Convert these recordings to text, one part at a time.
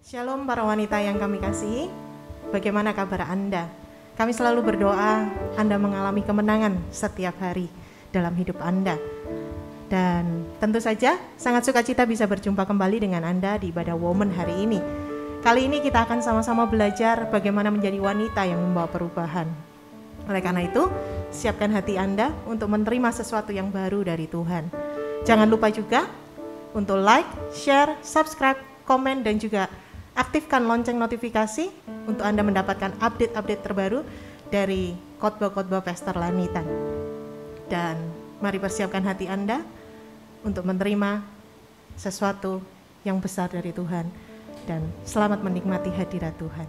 Shalom para wanita yang kami kasihi, bagaimana kabar Anda? Kami selalu berdoa Anda mengalami kemenangan setiap hari dalam hidup Anda. Dan tentu saja sangat sukacita bisa berjumpa kembali dengan Anda di ibadah Woman hari ini. Kali ini kita akan sama-sama belajar bagaimana menjadi wanita yang membawa perubahan. Oleh karena itu, siapkan hati Anda untuk menerima sesuatu yang baru dari Tuhan. Jangan lupa juga untuk like, share, subscribe, komen, dan juga aktifkan lonceng notifikasi untuk Anda mendapatkan update-update terbaru dari khotbah-khotbah Pastor Lanitan. Dan mari persiapkan hati Anda untuk menerima sesuatu yang besar dari Tuhan. Dan selamat menikmati hadirat Tuhan.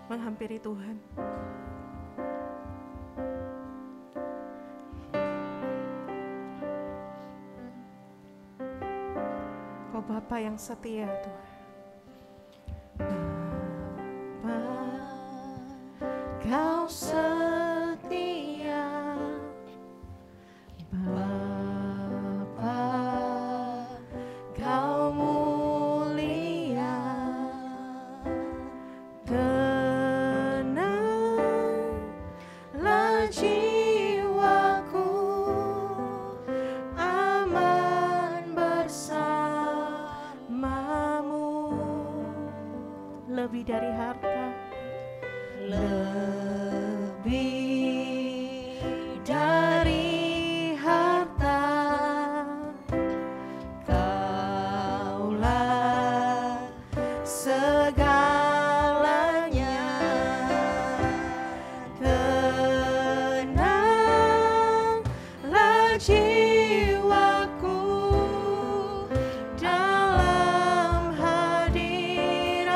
Menghampiri Tuhan. Kau Bapa yang setia Tuhan. Bapa, Kau setia. Bapa, Kau mulia. Tenanglah jiwaku, aman bersamamu. lebih dari harta, lebih dari harta. Kaulah segalanya. Tenanglah jiwaku dalam hadirat-Mu.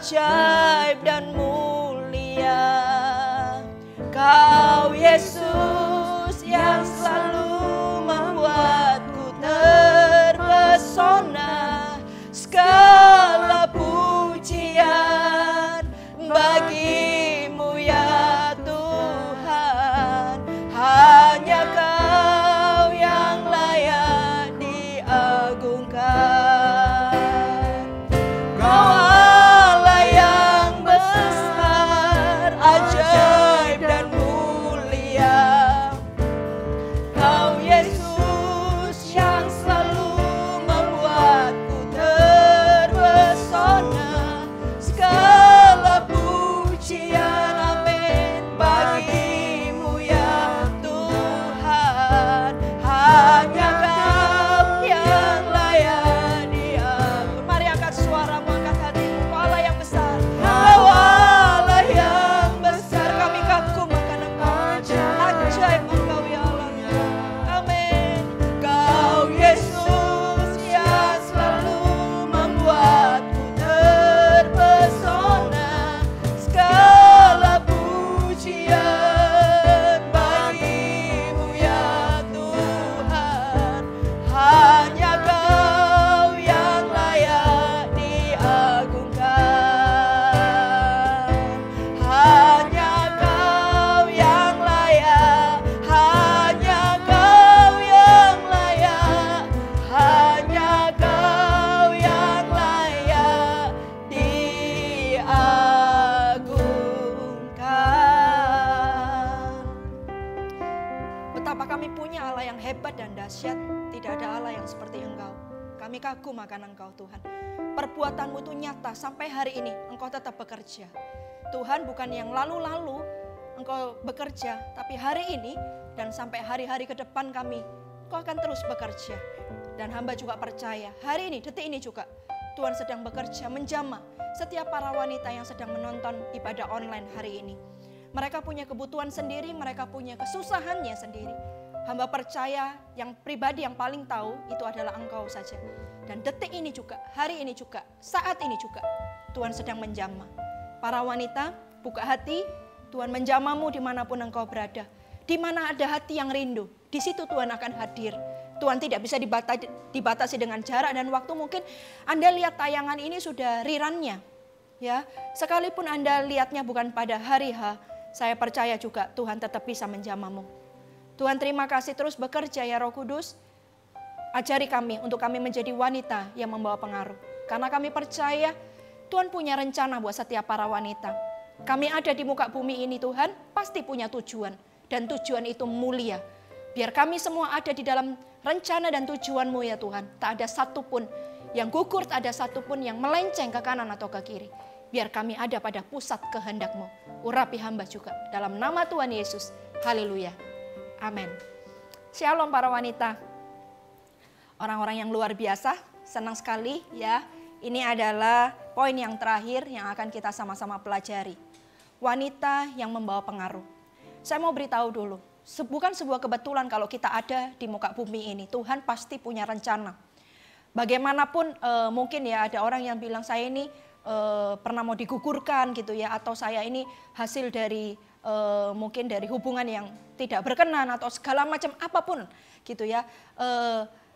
ajaib dan mulia. Kau Yesus yang selalu membuatku terpesona. Segala pujian bagimu ya Tuhan. Hanya Kau yang layak diagungkan. Kau Allah yang besar, ajaib dan mulia. Kau Yesus yang selalu membuatku terpesona. Segala pujian amin bagimu ya Tuhan. Hanya Kau yang layak diagungkan. Mari angkat suaramu, angkat hatimu. Kau Allah yang besar, Kau Allah yang besar. Kami kagum akan Engkau, ajaib Engkau ya Allah. Amin. Kau Yesus yang selalu membuatku terpesona. Segala pujian bagimu ya Tuhan. Hanya Kau yang layak diagungkan. Hanya Kau yang layak. Hanya Kau yang layak. Hanya Kau yang layak diagungkan. Betapa kami punya Allah yang hebat dan dahsyat. Tidak ada Allah yang seperti Engkau. Kami kagum akan Engkau Tuhan. Perbuatanmu itu nyata sampai hari ini. Engkau tetap bekerja. Tuhan, bukan yang lalu-lalu Engkau bekerja, tapi hari ini dan sampai hari-hari ke depan kami, Engkau akan terus bekerja. Dan hamba juga percaya, hari ini, detik ini juga, Tuhan sedang bekerja menjamah setiap para wanita yang sedang menonton ibadah online hari ini. Mereka punya kebutuhan sendiri, mereka punya kesusahannya sendiri. Hamba percaya yang pribadi yang paling tahu itu adalah Engkau saja. Dan detik ini juga, hari ini juga, saat ini juga, Tuhan sedang menjamah. Para wanita, buka hati, Tuhan menjamahmu dimanapun engkau berada. Di mana ada hati yang rindu, di situ Tuhan akan hadir. Tuhan tidak bisa dibatasi dengan jarak dan waktu. Mungkin Anda lihat tayangan ini sudah rerunnya, ya. Sekalipun Anda lihatnya bukan pada hari H, saya percaya juga Tuhan tetap bisa menjamahmu. Tuhan, terima kasih, terus bekerja ya Roh Kudus. Ajari kami untuk kami menjadi wanita yang membawa pengaruh. Karena kami percaya Tuhan punya rencana buat setiap para wanita. Kami ada di muka bumi ini Tuhan, pasti punya tujuan. Dan tujuan itu mulia. Biar kami semua ada di dalam rencana dan tujuan-Mu ya Tuhan. Tak ada satupun yang gugur, tak ada satupun yang melenceng ke kanan atau ke kiri. Biar kami ada pada pusat kehendak-Mu. Urapi hamba juga. Dalam nama Tuhan Yesus. Haleluya. Amin. Shalom para wanita. Orang-orang yang luar biasa, senang sekali ya. Ini adalah poin yang terakhir yang akan kita sama-sama pelajari. Wanita yang membawa pengaruh. Saya mau beritahu dulu, bukan sebuah kebetulan kalau kita ada di muka bumi ini. Tuhan pasti punya rencana. Bagaimanapun mungkin ya ada orang yang bilang saya ini pernah mau digugurkan gitu ya. Atau saya ini hasil dari mungkin dari hubungan yang tidak berkenan atau segala macam apapun gitu ya.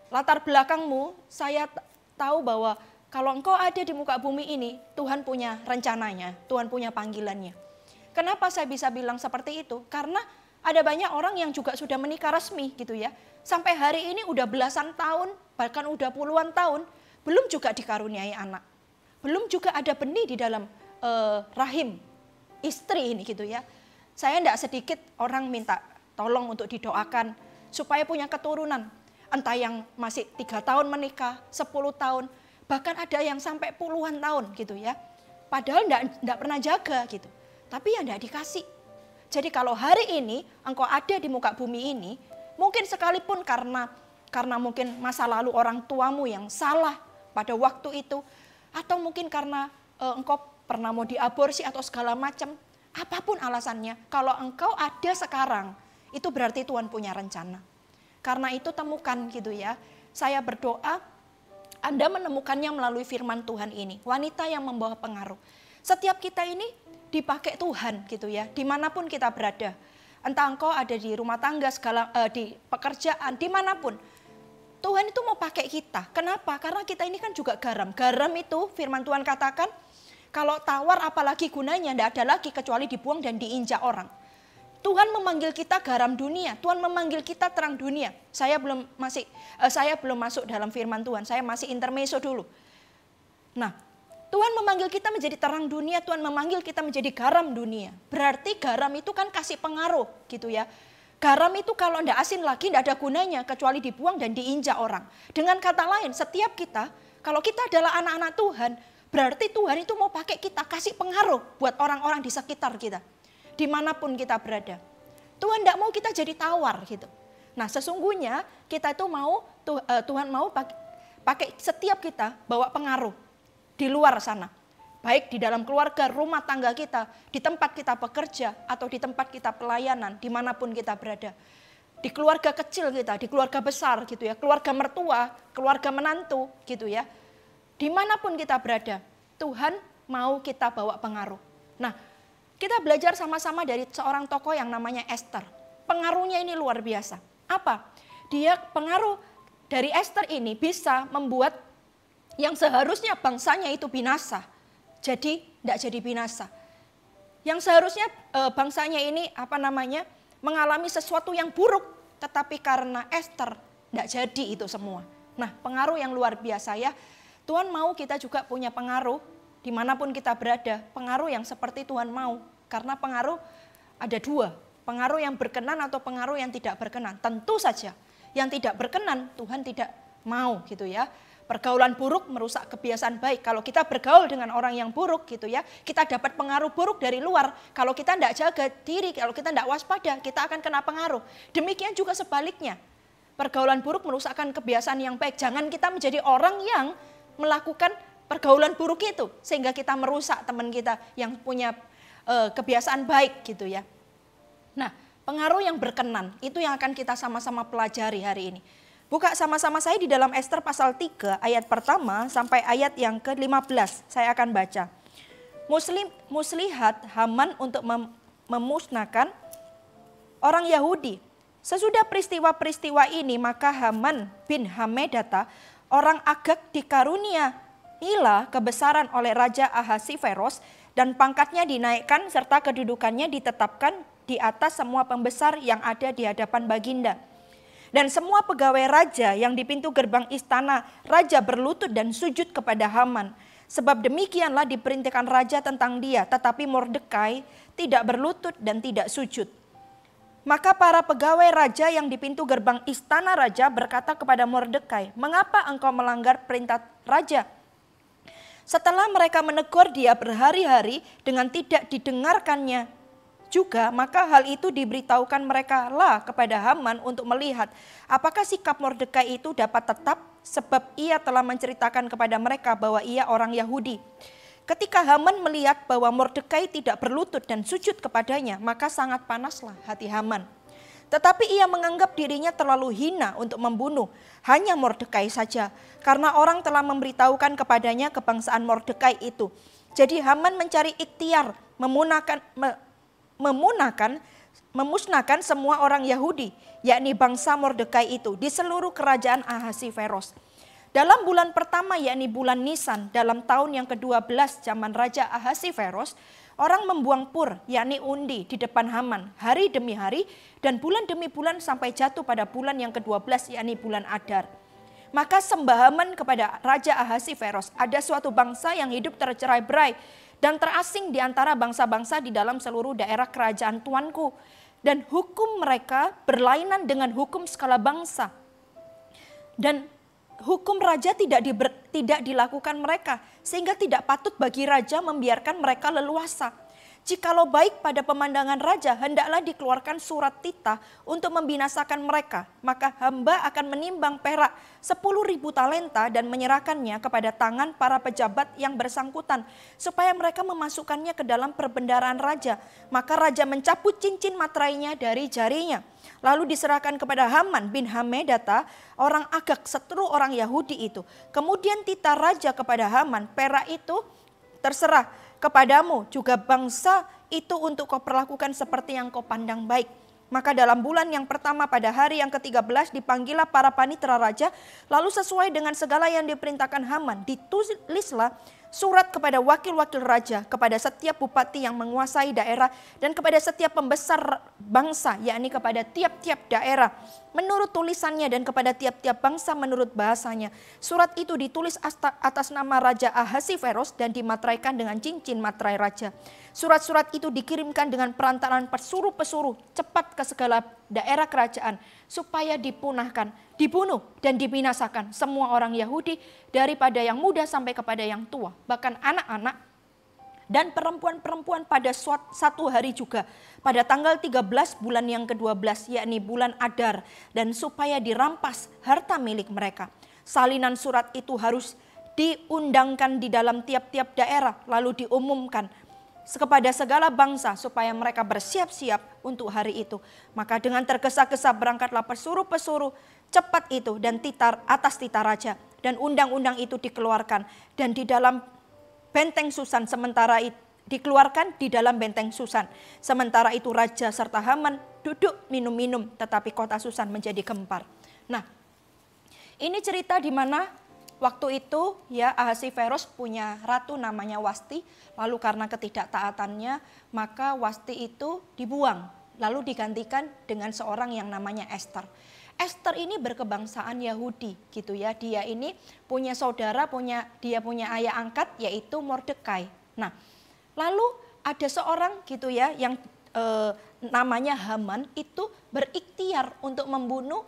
Latar belakangmu, saya tahu bahwa kalau engkau ada di muka bumi ini, Tuhan punya rencananya, Tuhan punya panggilannya. Kenapa saya bisa bilang seperti itu? Karena ada banyak orang yang juga sudah menikah resmi gitu ya. Sampai hari ini udah belasan tahun, bahkan udah puluhan tahun, belum juga dikaruniai anak. Belum juga ada benih di dalam rahim istri ini gitu ya. Saya tidak sedikit orang minta tolong untuk didoakan supaya punya keturunan. Entah yang masih 3 tahun menikah, 10 tahun, bahkan ada yang sampai puluhan tahun gitu ya. Padahal tidak pernah jaga gitu. Tapi ya tidak dikasih. Jadi kalau hari ini engkau ada di muka bumi ini, mungkin sekalipun karena mungkin masa lalu orang tuamu yang salah pada waktu itu, atau mungkin karena engkau pernah mau diaborsi atau segala macam, apapun alasannya, kalau engkau ada sekarang, itu berarti Tuhan punya rencana. Karena itu temukan gitu ya. Saya berdoa Anda menemukannya melalui firman Tuhan ini. Wanita yang membawa pengaruh. Setiap kita ini dipakai Tuhan gitu ya, dimanapun kita berada. Entah engkau ada di rumah tangga, di pekerjaan, dimanapun. Tuhan itu mau pakai kita. Kenapa? Karena kita ini kan juga garam. Garam itu firman Tuhan katakan, kalau tawar apalagi gunanya, tidak ada lagi kecuali dibuang dan diinjak orang. Tuhan memanggil kita garam dunia, Tuhan memanggil kita terang dunia. Saya belum masuk dalam firman Tuhan, saya masih intermezzo dulu. Nah, Tuhan memanggil kita menjadi terang dunia, Tuhan memanggil kita menjadi garam dunia. Berarti garam itu kan kasih pengaruh gitu ya. Garam itu kalau tidak asin lagi tidak ada gunanya kecuali dibuang dan diinjak orang. Dengan kata lain, setiap kita, kalau kita adalah anak-anak Tuhan, berarti Tuhan itu mau pakai kita, kasih pengaruh buat orang-orang di sekitar kita. Dimanapun kita berada. Tuhan tidak mau kita jadi tawar gitu. Nah sesungguhnya kita itu mau, Tuhan mau pakai setiap kita bawa pengaruh di luar sana. Baik di dalam keluarga, rumah tangga kita, di tempat kita bekerja, atau di tempat kita pelayanan, dimanapun kita berada. Di keluarga kecil kita, di keluarga besar gitu ya, keluarga mertua, keluarga menantu gitu ya. Dimanapun kita berada, Tuhan mau kita bawa pengaruh. Nah, kita belajar sama-sama dari seorang tokoh yang namanya Esther. Pengaruhnya ini luar biasa. Apa? Dia pengaruh dari Esther ini bisa membuat yang seharusnya bangsanya itu binasa. Jadi tidak jadi binasa. Yang seharusnya bangsanya ini mengalami sesuatu yang buruk. Tetapi karena Esther tidak jadi itu semua. Nah pengaruh yang luar biasa ya. Tuhan mau kita juga punya pengaruh dimanapun kita berada, pengaruh yang seperti Tuhan mau. Karena pengaruh ada dua, pengaruh yang berkenan atau pengaruh yang tidak berkenan. Tentu saja yang tidak berkenan Tuhan tidak mau gitu ya. Pergaulan buruk merusak kebiasaan baik. Kalau kita bergaul dengan orang yang buruk gitu ya, kita dapat pengaruh buruk dari luar. Kalau kita tidak jaga diri, kalau kita tidak waspada, kita akan kena pengaruh. Demikian juga sebaliknya. Pergaulan buruk merusakkan kebiasaan yang baik. Jangan kita menjadi orang yang melakukan pergaulan buruk itu sehingga kita merusak teman kita yang punya kebiasaan baik gitu ya. Nah, pengaruh yang berkenan itu yang akan kita sama-sama pelajari hari ini. Buka sama-sama saya di dalam Esther pasal 3 ayat pertama sampai ayat yang ke-15. Saya akan baca. Muslihat Haman untuk memusnahkan orang Yahudi. Sesudah peristiwa-peristiwa ini maka Haman bin Hamedata orang Agag dikaruniailah kebesaran oleh Raja Ahasiveros dan pangkatnya dinaikkan serta kedudukannya ditetapkan di atas semua pembesar yang ada di hadapan baginda. Dan semua pegawai raja yang di pintu gerbang istana raja berlutut dan sujud kepada Haman. Sebab demikianlah diperintahkan raja tentang dia, tetapi Mordekai tidak berlutut dan tidak sujud. Maka para pegawai raja yang di pintu gerbang istana raja berkata kepada Mordekai, "Mengapa engkau melanggar perintah raja?" Setelah mereka menegur dia berhari-hari dengan tidak didengarkannya juga, maka hal itu diberitahukan mereka lah kepada Haman untuk melihat apakah sikap Mordekai itu dapat tetap, sebab ia telah menceritakan kepada mereka bahwa ia orang Yahudi. Ketika Haman melihat bahwa Mordekai tidak berlutut dan sujud kepadanya, maka sangat panaslah hati Haman. Tetapi ia menganggap dirinya terlalu hina untuk membunuh hanya Mordekai saja, karena orang telah memberitahukan kepadanya kebangsaan Mordekai itu. Jadi Haman mencari ikhtiar memusnahkan semua orang Yahudi, yakni bangsa Mordekai itu, di seluruh kerajaan Ahasiveros. Dalam bulan pertama, yakni bulan Nisan, dalam tahun yang ke-12 zaman Raja Ahasiveros, orang membuang pur, yakni undi di depan Haman, hari demi hari, dan bulan demi bulan sampai jatuh pada bulan yang ke-12, yakni bulan Adar. Maka sembah Haman kepada Raja Ahasiveros, ada suatu bangsa yang hidup tercerai-berai dan terasing di antara bangsa-bangsa di dalam seluruh daerah kerajaan tuanku. Dan hukum mereka berlainan dengan hukum segala bangsa. Dan hukum raja tidak dilakukan mereka, sehingga tidak patut bagi raja membiarkan mereka leluasa. Jikalau baik pada pemandangan raja, hendaklah dikeluarkan surat titah untuk membinasakan mereka. Maka hamba akan menimbang perak 10.000 talenta dan menyerahkannya kepada tangan para pejabat yang bersangkutan, supaya mereka memasukkannya ke dalam perbendaharaan raja. Maka raja mencabut cincin materainya dari jarinya. Lalu diserahkan kepada Haman bin Hamedata, orang Agag, seteru orang Yahudi itu. Kemudian titah raja kepada Haman, perak itu terserah kepadamu, juga bangsa itu untuk kau perlakukan seperti yang kau pandang baik. Maka dalam bulan yang pertama pada hari yang ke-13 dipanggillah para panitera raja, lalu sesuai dengan segala yang diperintahkan Haman, ditulislah surat kepada wakil-wakil raja, kepada setiap bupati yang menguasai daerah, dan kepada setiap pembesar bangsa, yakni kepada tiap-tiap daerah menurut tulisannya, dan kepada tiap-tiap bangsa menurut bahasanya. Surat itu ditulis atas nama Raja Ahasiveros dan dimateraikan dengan cincin materai raja. Surat-surat itu dikirimkan dengan perantaraan pesuruh-pesuruh cepat ke segala daerah kerajaan, supaya dipunahkan, dibunuh dan dibinasakan semua orang Yahudi, daripada yang muda sampai kepada yang tua, bahkan anak-anak dan perempuan-perempuan pada satu hari juga, pada tanggal 13 bulan yang ke-12, yakni bulan Adar, dan supaya dirampas harta milik mereka. Salinan surat itu harus diundangkan di dalam tiap-tiap daerah, lalu diumumkan kepada segala bangsa supaya mereka bersiap-siap untuk hari itu. Maka dengan tergesa-gesa berangkatlah pesuruh-pesuruh cepat itu dan atas tita raja, dan undang-undang itu dikeluarkan dan di dalam benteng Susan dikeluarkan di dalam benteng Susan. Sementara itu raja serta Haman duduk minum-minum, tetapi kota Susan menjadi gempar. Nah, ini cerita di mana waktu itu ya Ahasiveros punya ratu namanya Wasti, lalu karena ketidaktaatannya maka Wasti itu dibuang, lalu digantikan dengan seorang yang namanya Esther. Esther ini berkebangsaan Yahudi gitu ya, dia ini punya saudara, dia punya ayah angkat yaitu Mordekai. Nah, lalu ada seorang gitu ya yang namanya Haman itu berikhtiar untuk membunuh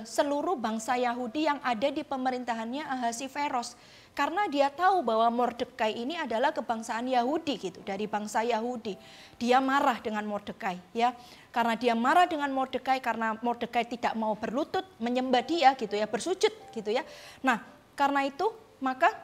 seluruh bangsa Yahudi yang ada di pemerintahannya Ahasiveros, karena dia tahu bahwa Mordekai ini adalah kebangsaan Yahudi gitu, dari bangsa Yahudi. Dia marah dengan Mordekai ya, karena dia marah dengan Mordekai karena Mordekai tidak mau berlutut menyembah dia gitu ya, bersujud gitu ya. Nah, karena itu maka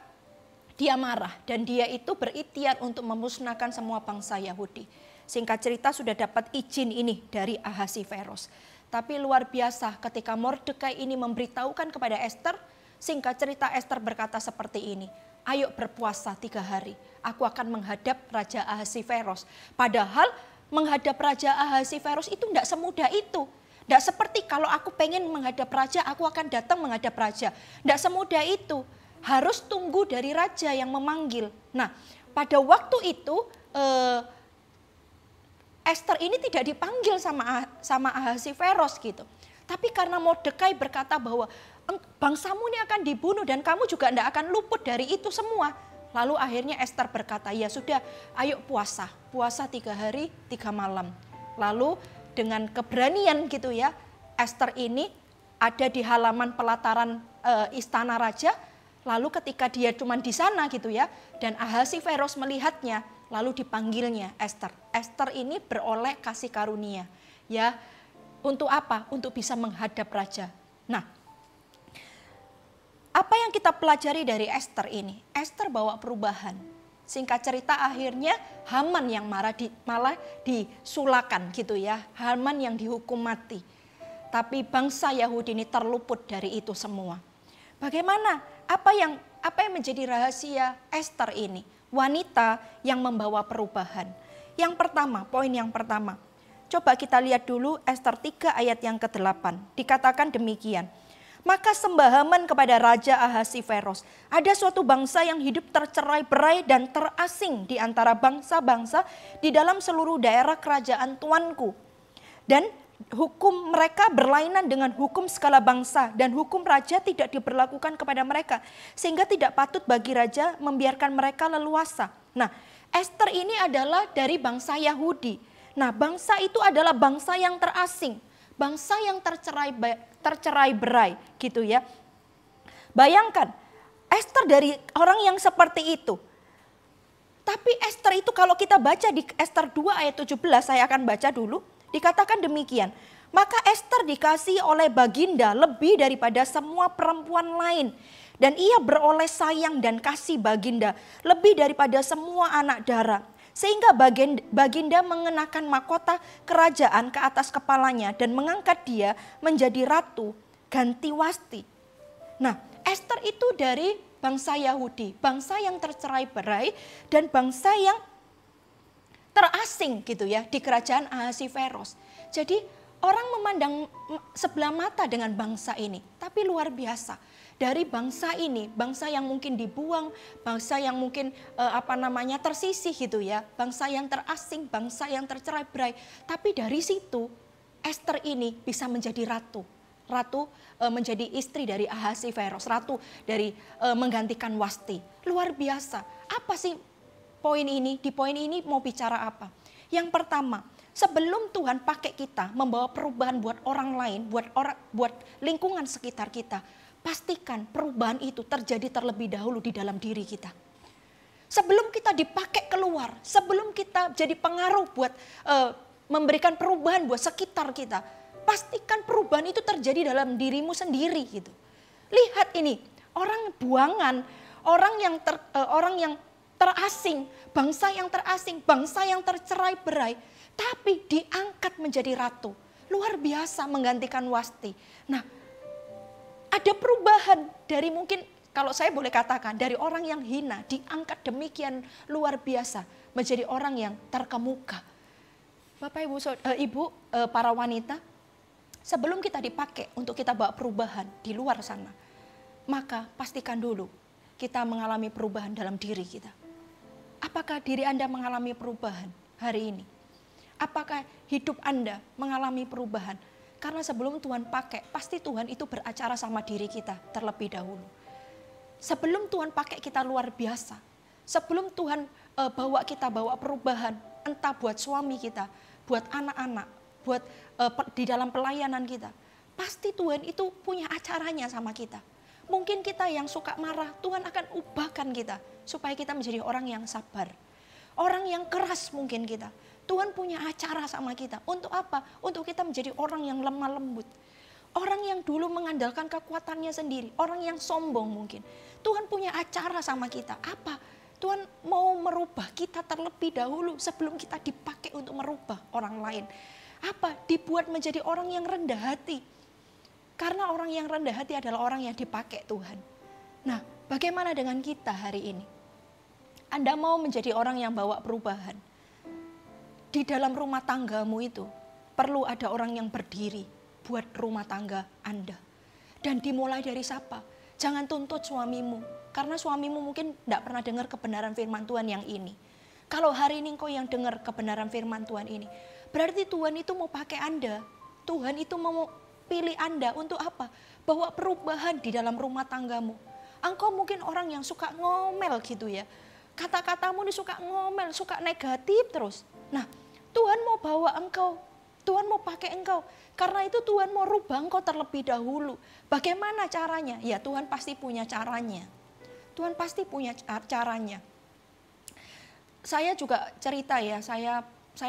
dia marah dan dia itu berikhtiar untuk memusnahkan semua bangsa Yahudi. Singkat cerita sudah dapat izin ini dari Ahasiveros. Tapi luar biasa ketika Mordekai ini memberitahukan kepada Esther, singkat cerita Esther berkata seperti ini, ayo berpuasa 3 hari, aku akan menghadap Raja Ahasiveros. Padahal menghadap Raja Ahasiveros itu tidak semudah itu. Tidak seperti kalau aku pengen menghadap raja, aku akan datang menghadap raja. Tidak semudah itu, harus tunggu dari raja yang memanggil. Nah, pada waktu itu Esther ini tidak dipanggil sama Ahasiveros gitu. Tapi karena Mordekai berkata bahwa bangsamu ini akan dibunuh dan kamu juga tidak akan luput dari itu semua. Lalu akhirnya Esther berkata, ya sudah ayo puasa 3 hari 3 malam. Lalu dengan keberanian gitu ya, Esther ini ada di halaman pelataran istana raja. Lalu ketika dia cuma di sana gitu ya, dan Ahasiveros melihatnya, lalu dipanggilnya Esther. Esther ini beroleh kasih karunia. Ya, untuk apa? Untuk bisa menghadap raja. Nah, apa yang kita pelajari dari Esther ini? Esther bawa perubahan. Singkat cerita akhirnya Haman yang malah disulakan gitu ya. Haman yang dihukum mati. Tapi bangsa Yahudi ini terluput dari itu semua. Bagaimana? Apa yang menjadi rahasia Esther ini? Wanita yang membawa perubahan. Yang pertama, poin yang pertama. Coba kita lihat dulu Esther 3 ayat yang ke-8. Dikatakan demikian. Maka sembah Haman kepada Raja Ahasiveros. Ada suatu bangsa yang hidup tercerai-berai dan terasing di antara bangsa-bangsa di dalam seluruh daerah kerajaan tuanku. Dan hukum mereka berlainan dengan hukum segala bangsa dan hukum raja tidak diberlakukan kepada mereka. Sehingga tidak patut bagi raja membiarkan mereka leluasa. Nah, Esther ini adalah dari bangsa Yahudi. Nah, bangsa itu adalah bangsa yang terasing. Bangsa yang tercerai-berai gitu ya. Bayangkan, Esther dari orang yang seperti itu. Tapi Esther itu kalau kita baca di Esther 2 ayat 17, saya akan baca dulu. Dikatakan demikian, maka Esther dikasihi oleh baginda lebih daripada semua perempuan lain. Dan ia beroleh sayang dan kasih baginda lebih daripada semua anak dara. Sehingga baginda mengenakan mahkota kerajaan ke atas kepalanya dan mengangkat dia menjadi ratu ganti Wasti. Nah, Esther itu dari bangsa Yahudi, bangsa yang tercerai-berai dan bangsa yang terasing gitu ya di kerajaan Ahasiveros. Jadi orang memandang sebelah mata dengan bangsa ini, tapi luar biasa. Dari bangsa ini, bangsa yang mungkin dibuang, bangsa yang mungkin tersisih gitu ya, bangsa yang terasing, bangsa yang tercerai-berai. Tapi dari situ Ester ini bisa menjadi ratu. Ratu menjadi istri dari Ahasiveros, ratu dari menggantikan Wasti. Luar biasa. Apa sih poin ini? Di poin ini mau bicara apa? Yang pertama, sebelum Tuhan pakai kita membawa perubahan buat orang lain, buat lingkungan sekitar kita, pastikan perubahan itu terjadi terlebih dahulu di dalam diri kita. Sebelum kita dipakai keluar, sebelum kita jadi pengaruh buat memberikan perubahan buat sekitar kita, pastikan perubahan itu terjadi dalam dirimu sendiri gitu. Lihat ini, orang buangan, orang yang terasing, bangsa yang tercerai-berai, tapi diangkat menjadi ratu. Luar biasa menggantikan Wasti. Nah, ada perubahan dari mungkin, kalau saya boleh katakan, dari orang yang hina, diangkat demikian luar biasa, menjadi orang yang terkemuka. Bapak, Ibu, para wanita, sebelum kita dipakai untuk kita bawa perubahan di luar sana, maka pastikan dulu kita mengalami perubahan dalam diri kita. Apakah diri Anda mengalami perubahan hari ini? Apakah hidup Anda mengalami perubahan? Karena sebelum Tuhan pakai, pasti Tuhan itu beracara sama diri kita terlebih dahulu. Sebelum Tuhan pakai kita luar biasa, sebelum Tuhan bawa perubahan, entah buat suami kita, buat anak-anak, buat di dalam pelayanan kita, pasti Tuhan itu punya acaranya sama kita. Mungkin kita yang suka marah, Tuhan akan ubahkan kita supaya kita menjadi orang yang sabar. Orang yang keras mungkin kita, Tuhan punya acara sama kita. Untuk apa? Untuk kita menjadi orang yang lemah lembut. Orang yang dulu mengandalkan kekuatannya sendiri, orang yang sombong mungkin. Tuhan punya acara sama kita. Apa? Tuhan mau merubah kita terlebih dahulu sebelum kita dipakai untuk merubah orang lain. Apa? Dibuat menjadi orang yang rendah hati. Karena orang yang rendah hati adalah orang yang dipakai Tuhan. Nah, bagaimana dengan kita hari ini? Anda mau menjadi orang yang bawa perubahan. Di dalam rumah tanggamu itu perlu ada orang yang berdiri buat rumah tangga Anda. Dan dimulai dari siapa? Jangan tuntut suamimu. Karena suamimu mungkin tidak pernah dengar kebenaran firman Tuhan yang ini. Kalau hari ini engkau yang dengar kebenaran firman Tuhan ini, berarti Tuhan itu mau pakai Anda. Tuhan itu mau pilih Anda untuk apa? Bawa perubahan di dalam rumah tanggamu. Engkau mungkin orang yang suka ngomel gitu ya. Kata-katamu ini suka ngomel, suka negatif terus. Nah, Tuhan mau bawa engkau, Tuhan mau pakai engkau. Karena itu Tuhan mau rubah engkau terlebih dahulu. Bagaimana caranya? Ya Tuhan pasti punya caranya. Tuhan pasti punya caranya. Saya juga cerita ya, saya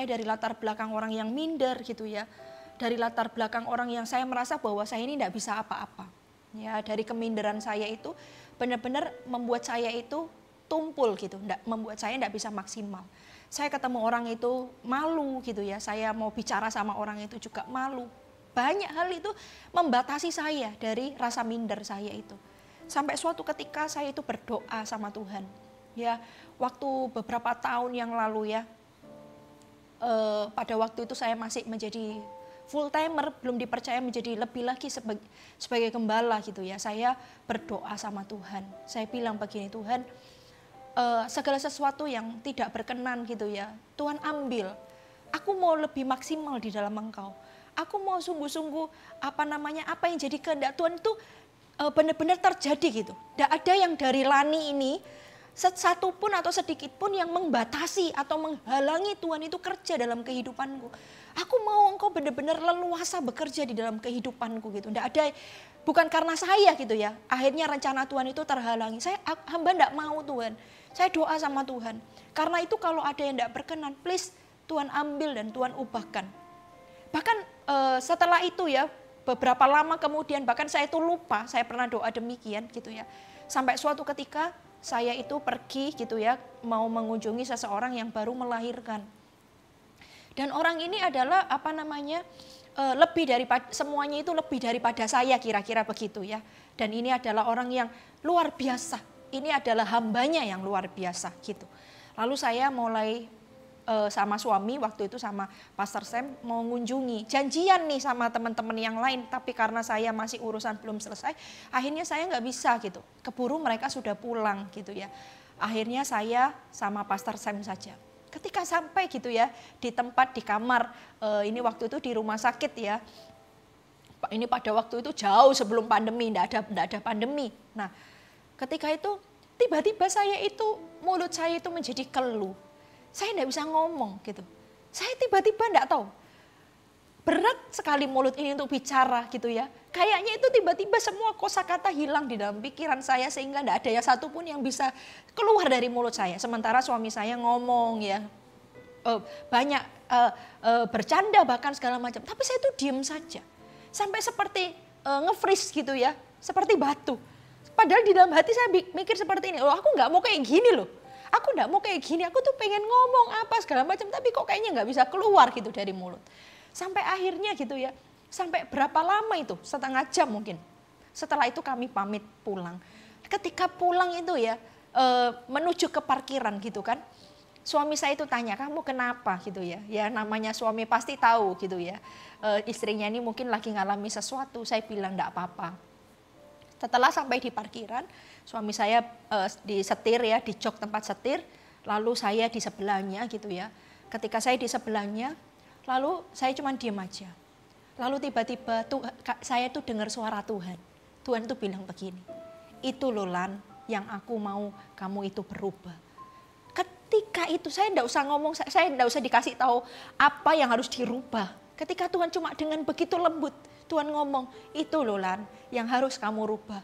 dari latar belakang orang yang minder gitu ya. Dari latar belakang orang yang saya merasa bahwa saya ini tidak bisa apa-apa. Ya, dari keminderan saya itu benar-benar membuat saya itu tumpul gitu, membuat saya tidak bisa maksimal. Saya ketemu orang itu malu gitu ya, saya mau bicara sama orang itu juga malu. Banyak hal itu membatasi saya dari rasa minder saya itu. Sampai suatu ketika saya itu berdoa sama Tuhan. Ya, waktu beberapa tahun yang lalu ya, pada waktu itu saya masih menjadi full timer, belum dipercaya menjadi lebih lagi sebagai gembala gitu ya. Saya berdoa sama Tuhan. Saya bilang begini, Tuhan, segala sesuatu yang tidak berkenan gitu ya, Tuhan ambil. Aku mau lebih maksimal di dalam Engkau. Aku mau sungguh-sungguh apa yang jadi kehendak Tuhan itu benar-benar terjadi gitu. Tidak ada yang dari Lani ini satu pun atau sedikit pun yang membatasi atau menghalangi Tuhan itu kerja dalam kehidupanku. Aku mau Engkau benar-benar leluasa bekerja di dalam kehidupanku gitu. Tidak ada, bukan karena saya gitu ya. Akhirnya rencana Tuhan itu terhalangi. Hamba tidak mau Tuhan. Saya doa sama Tuhan. Karena itu kalau ada yang tidak berkenan, please Tuhan ambil dan Tuhan ubahkan. Bahkan setelah itu ya, beberapa lama kemudian bahkan saya itu lupa, saya pernah doa demikian gitu ya. Sampai suatu ketika saya itu pergi gitu ya, mau mengunjungi seseorang yang baru melahirkan. Dan orang ini adalah lebih daripada semuanya itu lebih daripada saya, kira-kira begitu ya. Dan ini adalah orang yang luar biasa, ini adalah hambanya yang luar biasa gitu. Lalu saya mulai sama suami waktu itu sama Pastor Sam mau ngunjungi, janjian nih sama teman-teman yang lain, tapi karena saya masih urusan belum selesai, akhirnya saya nggak bisa gitu. Keburu mereka sudah pulang gitu ya. Akhirnya saya sama Pastor Sam saja. Ketika sampai gitu ya di tempat di kamar, ini waktu itu di rumah sakit ya. Ini pada waktu itu jauh sebelum pandemi, enggak ada pandemi. Nah, ketika itu tiba-tiba mulut saya itu menjadi keluh. Saya enggak bisa ngomong gitu. Saya tiba-tiba enggak tahu. Berat sekali mulut ini untuk bicara gitu ya. Kayaknya itu tiba-tiba semua kosakata hilang di dalam pikiran saya sehingga enggak ada yang satupun yang bisa keluar dari mulut saya. Sementara suami saya ngomong ya, banyak bercanda bahkan segala macam. Tapi saya itu diem saja. Sampai seperti nge-freeze gitu ya, seperti batu. Padahal di dalam hati saya mikir seperti ini, loh aku nggak mau kayak gini loh. Aku nggak mau kayak gini, aku tuh pengen ngomong apa segala macam, tapi kok kayaknya nggak bisa keluar gitu dari mulut. Sampai akhirnya gitu ya, sampai berapa lama itu, setengah jam mungkin. Setelah itu kami pamit pulang. Ketika pulang itu ya, menuju ke parkiran gitu kan, suami saya itu tanya, kamu kenapa gitu ya. Ya namanya suami pasti tahu gitu ya. Istrinya ini mungkin lagi ngalami sesuatu, saya bilang enggak apa-apa. Setelah sampai di parkiran, suami saya disetir ya, di jok tempat setir, lalu saya di sebelahnya gitu ya. Ketika saya di sebelahnya, lalu saya cuma diam aja. Lalu tiba-tiba saya tuh dengar suara Tuhan. Tuhan tuh bilang begini, itu loh Lan, yang aku mau kamu itu berubah. Ketika itu saya enggak usah ngomong, saya enggak usah dikasih tahu apa yang harus dirubah. Ketika Tuhan cuma dengan begitu lembut, Tuhan ngomong, itu loh Lan yang harus kamu rubah.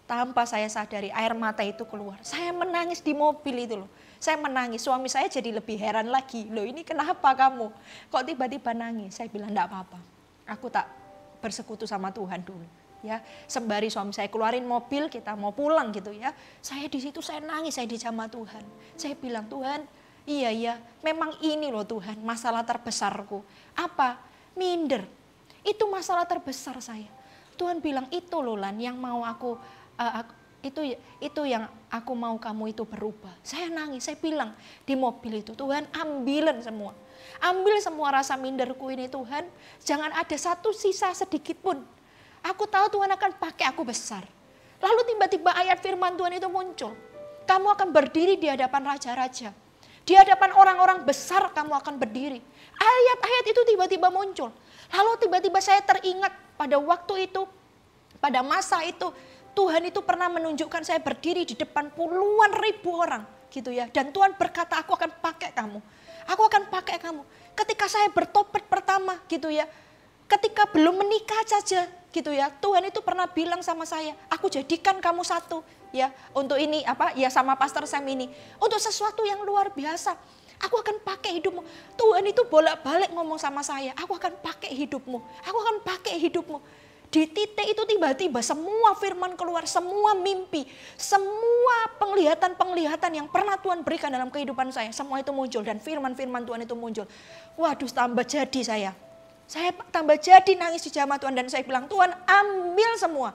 Tanpa saya sadari air mata itu keluar. Saya menangis di mobil itu loh. Saya menangis, suami saya jadi lebih heran lagi. Loh ini kenapa kamu? Kok tiba-tiba nangis? Saya bilang enggak apa-apa. Aku tak bersekutu sama Tuhan dulu. Ya, sembari suami saya keluarin mobil, kita mau pulang gitu ya. Saya di situ saya nangis, saya dijamah Tuhan. Saya bilang, Tuhan, iya, memang ini loh Tuhan, masalah terbesarku. Apa? Minder. Itu masalah terbesar saya. Tuhan bilang, itu loh Lan yang mau itu yang aku mau kamu itu berubah. Saya nangis, saya bilang di mobil itu, Tuhan ambilin semua. Ambil semua rasa minderku ini Tuhan, jangan ada satu sisa sedikit pun. Aku tahu Tuhan akan pakai aku besar. Lalu tiba-tiba ayat firman Tuhan itu muncul. Kamu akan berdiri di hadapan raja-raja. Di hadapan orang-orang besar kamu akan berdiri. Ayat-ayat itu tiba-tiba muncul. Lalu tiba-tiba saya teringat pada waktu itu, pada masa itu, Tuhan itu pernah menunjukkan saya berdiri di depan puluhan ribu orang gitu ya. Dan Tuhan berkata, aku akan pakai kamu. Aku akan pakai kamu. Ketika saya bertobat pertama gitu ya, ketika belum menikah saja gitu ya, Tuhan itu pernah bilang sama saya, aku jadikan kamu satu ya untuk ini ya sama Pastor Sam ini, untuk sesuatu yang luar biasa. Aku akan pakai hidupmu. Tuhan itu bolak-balik ngomong sama saya, aku akan pakai hidupmu. Aku akan pakai hidupmu. Di titik itu tiba-tiba semua firman keluar, semua mimpi, semua penglihatan-penglihatan yang pernah Tuhan berikan dalam kehidupan saya, semua itu muncul dan firman-firman Tuhan itu muncul. Waduh, tambah jadi saya. Saya tambah jadi nangis di jamaah Tuhan dan saya bilang, Tuhan ambil semua.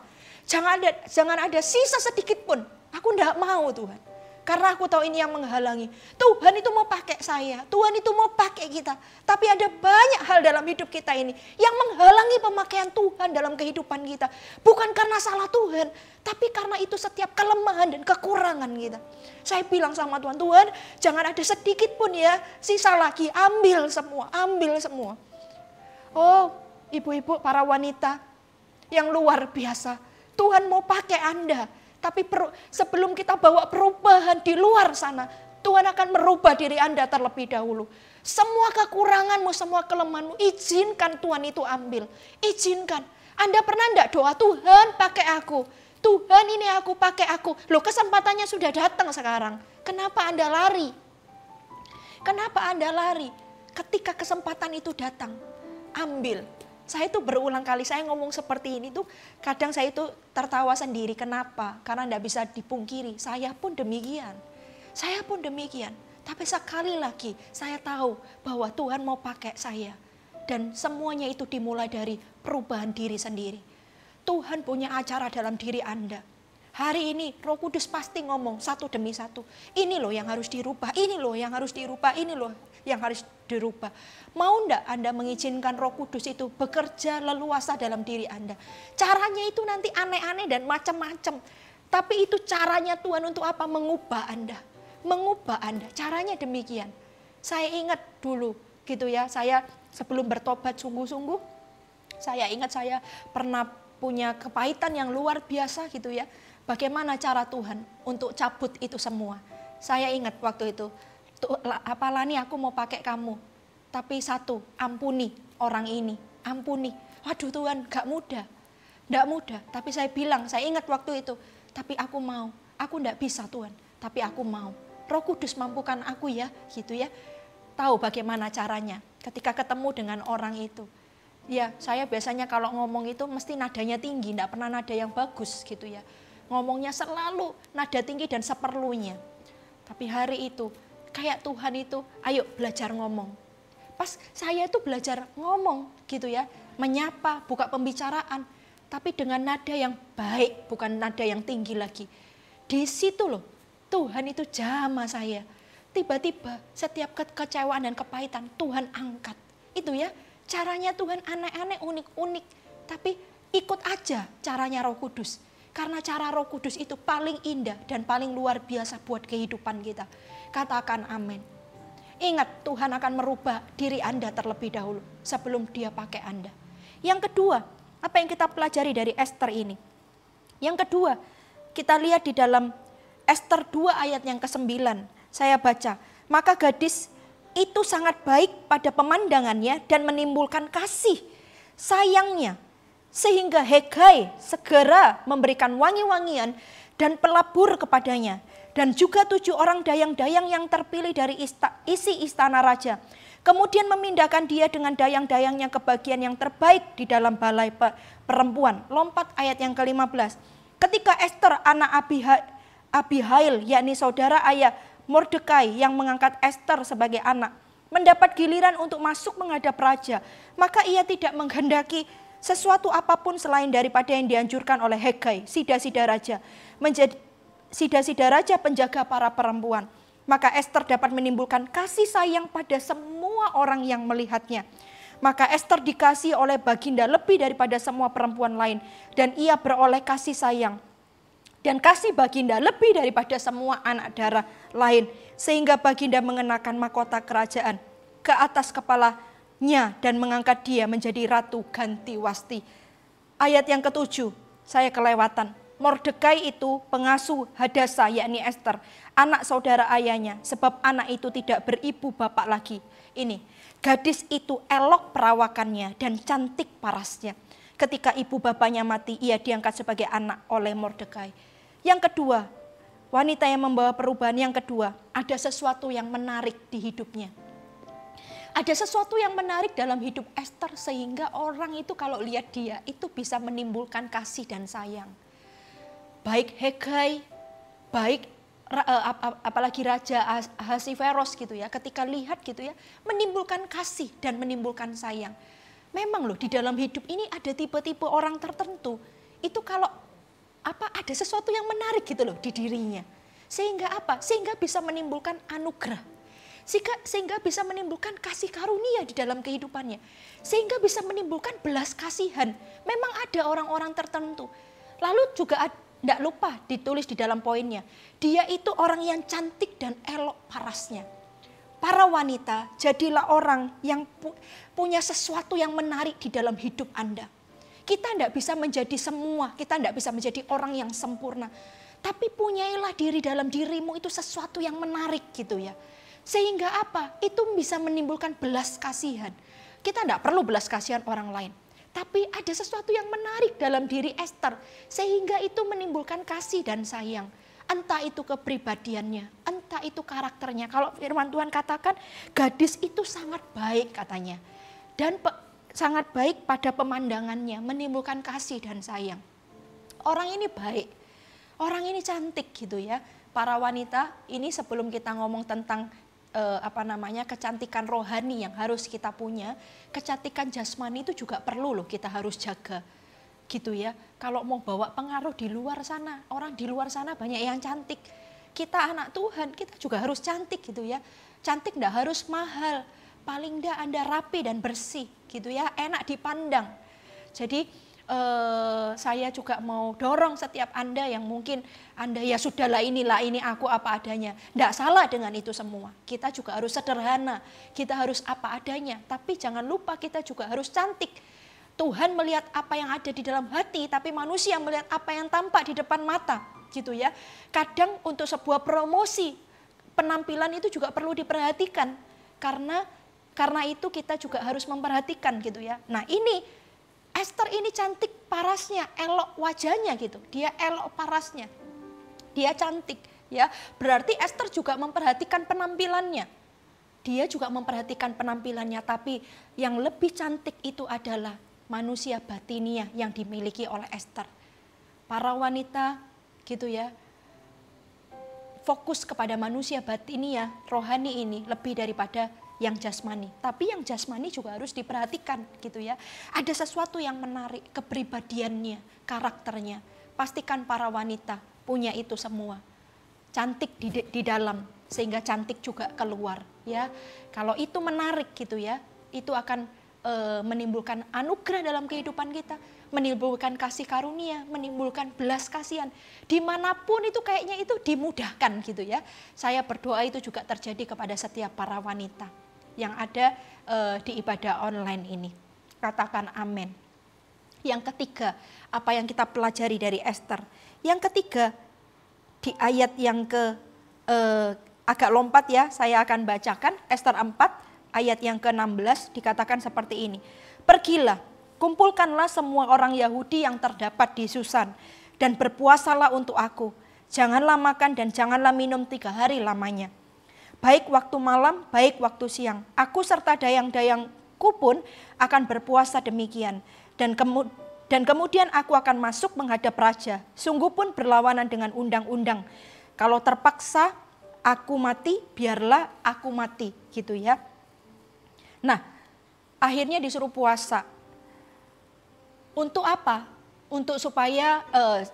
Jangan ada sisa sedikit pun. Aku enggak mau Tuhan. Karena aku tahu ini yang menghalangi. Tuhan itu mau pakai saya. Tuhan itu mau pakai kita. Tapi ada banyak hal dalam hidup kita ini yang menghalangi pemakaian Tuhan dalam kehidupan kita. Bukan karena salah Tuhan. Tapi karena itu setiap kelemahan dan kekurangan kita. Saya bilang sama Tuhan, Tuhan jangan ada sedikit pun ya sisa lagi. Ambil semua, ambil semua. Oh, ibu-ibu, para wanita yang luar biasa. Tuhan mau pakai Anda. Tapi sebelum kita bawa perubahan di luar sana, Tuhan akan merubah diri Anda terlebih dahulu. Semua kekuranganmu, semua kelemahanmu, izinkan Tuhan itu ambil. Izinkan. Anda pernah enggak doa, Tuhan pakai aku. Tuhan ini aku, pakai aku. Loh, kesempatannya sudah datang sekarang. Kenapa Anda lari? Kenapa Anda lari? Ketika kesempatan itu datang, ambil. Saya itu berulang kali saya ngomong seperti ini tuh kadang saya itu tertawa sendiri. Kenapa? Karena tidak bisa dipungkiri. Saya pun demikian. Saya pun demikian. Tapi sekali lagi saya tahu bahwa Tuhan mau pakai saya. Dan semuanya itu dimulai dari perubahan diri sendiri. Tuhan punya acara dalam diri Anda. Hari ini Roh Kudus pasti ngomong satu demi satu. Ini loh yang harus dirubah, ini loh yang harus dirubah, ini loh yang harus dirubah. Mau enggak Anda mengizinkan Roh Kudus itu bekerja leluasa dalam diri Anda? Caranya itu nanti aneh-aneh dan macam-macam. Tapi itu caranya Tuhan untuk apa? Mengubah Anda. Mengubah Anda. Caranya demikian. Saya ingat dulu gitu ya, saya sebelum bertobat sungguh-sungguh, saya ingat saya pernah punya kepahitan yang luar biasa gitu ya. Bagaimana cara Tuhan untuk cabut itu semua. Saya ingat waktu itu, Lani aku mau pakai kamu. Tapi satu, ampuni orang ini, ampuni. Waduh Tuhan, gak mudah. Gak mudah, tapi saya bilang, saya ingat waktu itu. Tapi aku mau, aku gak bisa Tuhan, tapi aku mau. Roh Kudus mampukan aku ya, gitu ya. Tahu bagaimana caranya ketika ketemu dengan orang itu. Ya, saya biasanya kalau ngomong itu mesti nadanya tinggi, gak pernah nada yang bagus gitu ya. Ngomongnya selalu nada tinggi dan seperlunya. Tapi hari itu, kayak Tuhan itu, ayo belajar ngomong. Pas saya itu belajar ngomong gitu ya, menyapa, buka pembicaraan. Tapi dengan nada yang baik, bukan nada yang tinggi lagi. Di situ loh, Tuhan itu jamah saya. Tiba-tiba setiap kekecewaan dan kepahitan, Tuhan angkat. Itu ya, caranya Tuhan aneh-aneh, unik-unik. Tapi ikut aja caranya Roh Kudus. Karena cara Roh Kudus itu paling indah dan paling luar biasa buat kehidupan kita. Katakan amin. Ingat, Tuhan akan merubah diri Anda terlebih dahulu sebelum Dia pakai Anda. Yang kedua, apa yang kita pelajari dari Esther ini? Yang kedua, kita lihat di dalam Esther 2 ayat yang ke-9. Saya baca, maka gadis itu sangat baik pada pemandangannya dan menimbulkan kasih sayangnya. Sehingga Hegai segera memberikan wangi-wangian dan pelabur kepadanya. Dan juga 7 orang dayang-dayang yang terpilih dari isi istana raja. Kemudian memindahkan dia dengan dayang-dayangnya ke bagian yang terbaik di dalam balai perempuan. Lompat ayat yang ke-15. Ketika Esther anak Abihail, yakni saudara ayah Mordekai yang mengangkat Esther sebagai anak, mendapat giliran untuk masuk menghadap raja, maka ia tidak menghendaki sesuatu apapun selain daripada yang dianjurkan oleh Hegai, sida-sida raja, menjadi sida-sida raja penjaga para perempuan. Maka Esther dapat menimbulkan kasih sayang pada semua orang yang melihatnya. Maka Esther dikasihi oleh baginda lebih daripada semua perempuan lain, dan ia beroleh kasih sayang dan kasih baginda lebih daripada semua anak darah lain, sehingga baginda mengenakan mahkota kerajaan ke atas kepalanya dan mengangkat dia menjadi ratu ganti wasti. Ayat yang ke-7, saya kelewatan. Mordekai itu pengasuh Hadasa, yakni Esther, anak saudara ayahnya, sebab anak itu tidak beribu bapak lagi. Ini, gadis itu elok perawakannya dan cantik parasnya. Ketika ibu bapaknya mati, ia diangkat sebagai anak oleh Mordekai. Yang kedua, wanita yang membawa perubahan yang kedua, ada sesuatu yang menarik di hidupnya. Ada sesuatu yang menarik dalam hidup Esther sehingga orang itu kalau lihat dia itu bisa menimbulkan kasih dan sayang. Baik Hegai, baik apalagi Raja Ahasiveros gitu ya, ketika lihat gitu ya, menimbulkan kasih dan menimbulkan sayang. Memang loh di dalam hidup ini ada tipe-tipe orang tertentu, itu kalau ada sesuatu yang menarik gitu loh di dirinya. Sehingga apa? Sehingga bisa menimbulkan anugerah. Sehingga bisa menimbulkan kasih karunia di dalam kehidupannya. Sehingga bisa menimbulkan belas kasihan. Memang ada orang-orang tertentu. Lalu juga tidak lupa ditulis di dalam poinnya. Dia itu orang yang cantik dan elok parasnya. Para wanita, jadilah orang yang punya sesuatu yang menarik di dalam hidup Anda. Kita tidak bisa menjadi semua, kita tidak bisa menjadi orang yang sempurna. Tapi punyailah diri dalam dirimu itu sesuatu yang menarik gitu ya. Sehingga apa? Itu bisa menimbulkan belas kasihan. Kita tidak perlu belas kasihan orang lain. Tapi ada sesuatu yang menarik dalam diri Esther. Sehingga itu menimbulkan kasih dan sayang. Entah itu kepribadiannya, entah itu karakternya. Kalau firman Tuhan katakan gadis itu sangat baik katanya. Dan sangat baik pada pemandangannya, menimbulkan kasih dan sayang. Orang ini baik, orang ini cantik gitu ya. Para wanita, ini sebelum kita ngomong tentang kecantikan rohani yang harus kita punya, kecantikan jasmani itu juga perlu loh kita harus jaga. gitu ya. Kalau mau bawa pengaruh di luar sana, orang di luar sana banyak yang cantik. Kita anak Tuhan, kita juga harus cantik gitu ya. Cantik enggak harus mahal, paling enggak Anda rapi dan bersih gitu ya, enak dipandang. Jadi saya juga mau dorong setiap Anda yang mungkin Anda ya sudahlah ini aku apa adanya. Enggak salah dengan itu semua. Kita juga harus sederhana, kita harus apa adanya. Tapi jangan lupa kita juga harus cantik. Tuhan melihat apa yang ada di dalam hati, tapi manusia melihat apa yang tampak di depan mata, gitu ya. Kadang untuk sebuah promosi, penampilan itu juga perlu diperhatikan. Karena itu kita juga harus memperhatikan gitu ya. Nah ini, Esther ini cantik parasnya, elok wajahnya gitu. Dia elok parasnya, dia cantik ya. Berarti Esther juga memperhatikan penampilannya. Dia juga memperhatikan penampilannya, tapi yang lebih cantik itu adalah manusia batiniah yang dimiliki oleh Esther. Para wanita gitu ya, fokus kepada manusia batiniah, rohani ini lebih daripada yang jasmani. Tapi yang jasmani juga harus diperhatikan gitu ya. Ada sesuatu yang menarik, kepribadiannya, karakternya. Pastikan para wanita punya itu semua. Cantik di dalam, sehingga cantik juga keluar ya. Kalau itu menarik gitu ya, itu akan menimbulkan anugerah dalam kehidupan kita, menimbulkan kasih karunia, menimbulkan belas kasihan. Dimanapun itu kayaknya itu dimudahkan gitu ya. Saya berdoa itu juga terjadi kepada setiap para wanita yang ada di ibadah online ini. Katakan amin. Yang ketiga, apa yang kita pelajari dari Esther? Yang ketiga, di ayat yang agak lompat ya, saya akan bacakan Esther 4. Ayat yang ke-16 dikatakan seperti ini. Pergilah, kumpulkanlah semua orang Yahudi yang terdapat di Susan, dan berpuasalah untuk aku. Janganlah makan dan janganlah minum 3 hari lamanya. Baik waktu malam, baik waktu siang. Aku serta dayang-dayangku pun akan berpuasa demikian. Dan kemudian aku akan masuk menghadap raja. Sungguh pun berlawanan dengan undang-undang. Kalau terpaksa aku mati, biarlah aku mati. Gitu ya. Nah, akhirnya disuruh puasa. Untuk apa? Untuk supaya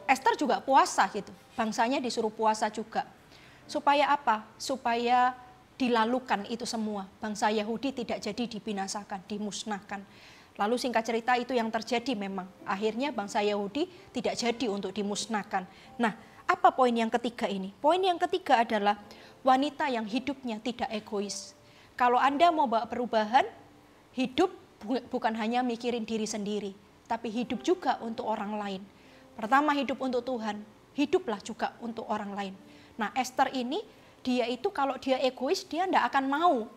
Esther juga puasa gitu. Bangsanya disuruh puasa juga. Supaya apa? Supaya dilalukan itu semua. Bangsa Yahudi tidak jadi dibinasakan, dimusnahkan. Lalu singkat cerita itu yang terjadi memang. Akhirnya bangsa Yahudi tidak jadi untuk dimusnahkan. Nah, apa poin yang ketiga ini? Poin yang ketiga adalah wanita yang hidupnya tidak egois. Kalau Anda mau bawa perubahan, hidup bukan hanya mikirin diri sendiri, tapi hidup juga untuk orang lain. Pertama hidup untuk Tuhan, hiduplah juga untuk orang lain. Nah Esther ini, dia itu kalau dia egois, dia tidak akan mau.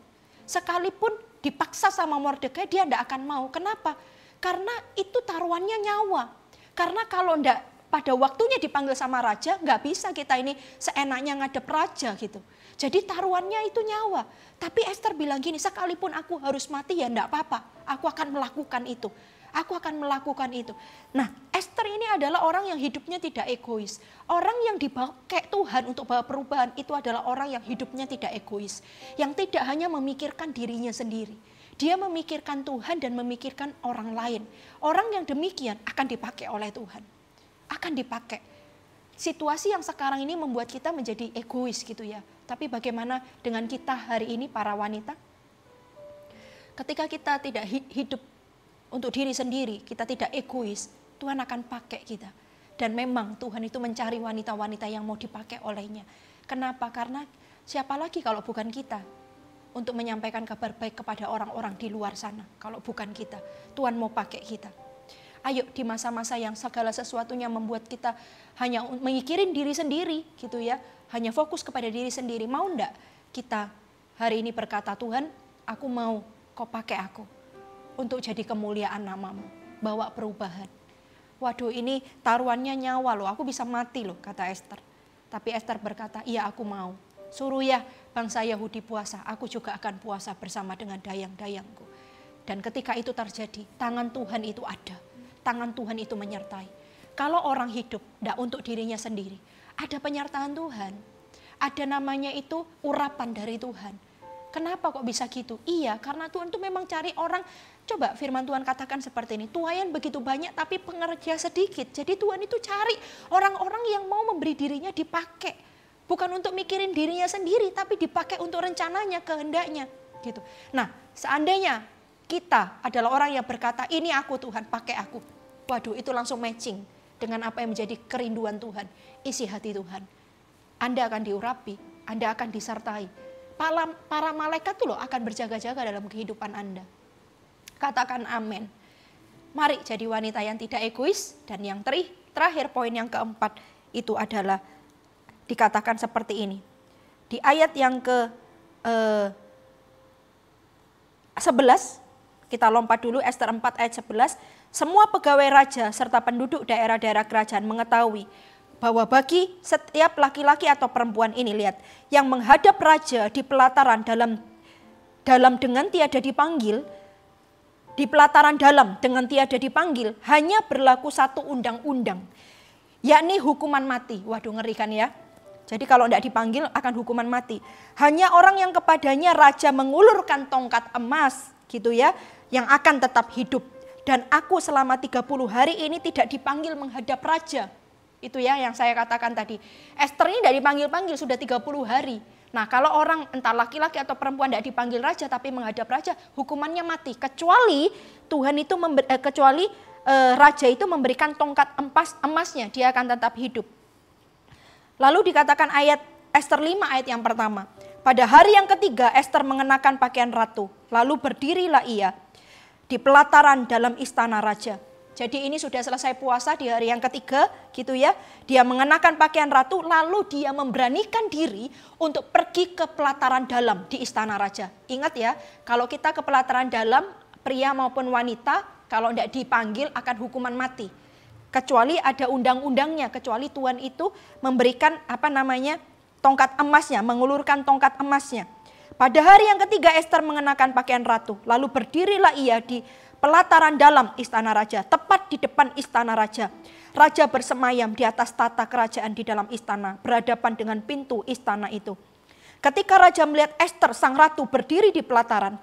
Sekalipun dipaksa sama Mordekai, dia tidak akan mau. Kenapa? Karena itu taruhannya nyawa. Karena kalau tidak pada waktunya dipanggil sama raja, nggak bisa kita ini seenaknya ngadep raja gitu. Jadi taruhannya itu nyawa. Tapi Esther bilang gini, sekalipun aku harus mati ya enggak apa-apa. Aku akan melakukan itu. Aku akan melakukan itu. Nah Esther ini adalah orang yang hidupnya tidak egois. Orang yang dipakai Tuhan untuk bawa perubahan itu adalah orang yang hidupnya tidak egois. Yang tidak hanya memikirkan dirinya sendiri. Dia memikirkan Tuhan dan memikirkan orang lain. Orang yang demikian akan dipakai oleh Tuhan. Akan dipakai. Situasi yang sekarang ini membuat kita menjadi egois gitu ya. Tapi bagaimana dengan kita hari ini para wanita? Ketika kita tidak hidup untuk diri sendiri, kita tidak egois, Tuhan akan pakai kita. Dan memang Tuhan itu mencari wanita-wanita yang mau dipakai olehnya. Kenapa? Karena siapa lagi kalau bukan kita untuk menyampaikan kabar baik kepada orang-orang di luar sana. Kalau bukan kita, Tuhan mau pakai kita. Ayo di masa-masa yang segala sesuatunya membuat kita hanya mikirin diri sendiri gitu ya. Hanya fokus kepada diri sendiri. Mau enggak kita hari ini berkata, Tuhan aku mau kau pakai aku untuk jadi kemuliaan namamu. Bawa perubahan. Waduh ini taruhannya nyawa loh, aku bisa mati loh kata Esther. Tapi Esther berkata, iya aku mau. Suruh ya bangsa Yahudi puasa, aku juga akan puasa bersama dengan dayang-dayangku. Dan ketika itu terjadi, tangan Tuhan itu ada. Tangan Tuhan itu menyertai. Kalau orang hidup tidak untuk dirinya sendiri, ada penyertaan Tuhan. Ada namanya itu urapan dari Tuhan. Kenapa kok bisa gitu? Iya, karena Tuhan itu memang cari orang. Coba firman Tuhan katakan seperti ini, tuaian begitu banyak tapi pengerja sedikit. Jadi Tuhan itu cari orang-orang yang mau memberi dirinya dipakai. Bukan untuk mikirin dirinya sendiri, tapi dipakai untuk rencananya, kehendaknya. Gitu. Nah, seandainya kita adalah orang yang berkata, ini aku Tuhan, pakai aku. Waduh, itu langsung matching dengan apa yang menjadi kerinduan Tuhan, isi hati Tuhan. Anda akan diurapi, Anda akan disertai. Para malaikat tuh loh akan berjaga-jaga dalam kehidupan Anda. Katakan amin. Mari jadi wanita yang tidak egois. Dan yang terakhir poin yang keempat itu adalah dikatakan seperti ini. Di ayat yang ke 11, kita lompat dulu Ester 4 ayat 11. Semua pegawai raja serta penduduk daerah-daerah kerajaan mengetahui bahwa bagi setiap laki-laki atau perempuan ini, lihat, yang menghadap raja di pelataran dalam dengan tiada dipanggil, di pelataran dalam dengan tiada dipanggil, hanya berlaku satu undang-undang, yakni hukuman mati. Waduh, ngeri kan ya. Jadi kalau tidak dipanggil akan hukuman mati. Hanya orang yang kepadanya raja mengulurkan tongkat emas, gitu ya, yang akan tetap hidup. Dan aku selama 30 hari ini tidak dipanggil menghadap raja. Itu ya yang saya katakan tadi. Ester ini tidak dipanggil-panggil sudah 30 hari. Nah, kalau orang entah laki-laki atau perempuan tidak dipanggil raja tapi menghadap raja, hukumannya mati. Kecuali Tuhan itu raja itu memberikan tongkat emasnya, dia akan tetap hidup. Lalu dikatakan ayat Ester 5 ayat yang pertama. Pada hari yang ketiga Ester mengenakan pakaian ratu, lalu berdirilah ia di pelataran dalam istana raja. Jadi ini sudah selesai puasa di hari yang ketiga gitu ya. Dia mengenakan pakaian ratu lalu dia memberanikan diri untuk pergi ke pelataran dalam di istana raja. Ingat ya, kalau kita ke pelataran dalam, pria maupun wanita, kalau tidak dipanggil akan hukuman mati. Kecuali ada undang-undangnya, kecuali Tuhan itu memberikan tongkat emasnya, mengulurkan tongkat emasnya. Pada hari yang ketiga Ester mengenakan pakaian ratu, lalu berdirilah ia di pelataran dalam istana raja, tepat di depan istana raja. Raja bersemayam di atas tata kerajaan di dalam istana, berhadapan dengan pintu istana itu. Ketika raja melihat Ester sang ratu berdiri di pelataran,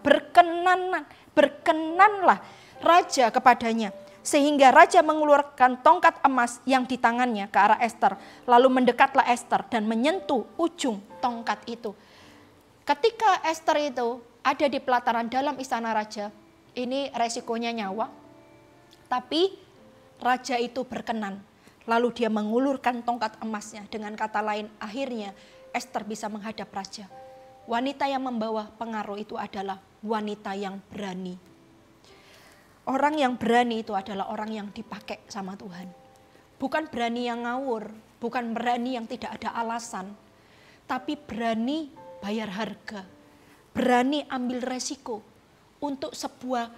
berkenanlah raja kepadanya. Sehingga raja mengulurkan tongkat emas yang di tangannya ke arah Ester. Lalu mendekatlah Ester dan menyentuh ujung tongkat itu. Ketika Ester itu ada di pelataran dalam istana raja, ini resikonya nyawa, tapi raja itu berkenan. Lalu dia mengulurkan tongkat emasnya. Dengan kata lain, akhirnya Ester bisa menghadap raja. Wanita yang membawa pengaruh itu adalah wanita yang berani. Orang yang berani itu adalah orang yang dipakai sama Tuhan. Bukan berani yang ngawur, bukan berani yang tidak ada alasan, tapi berani bayar harga, berani ambil resiko untuk sebuah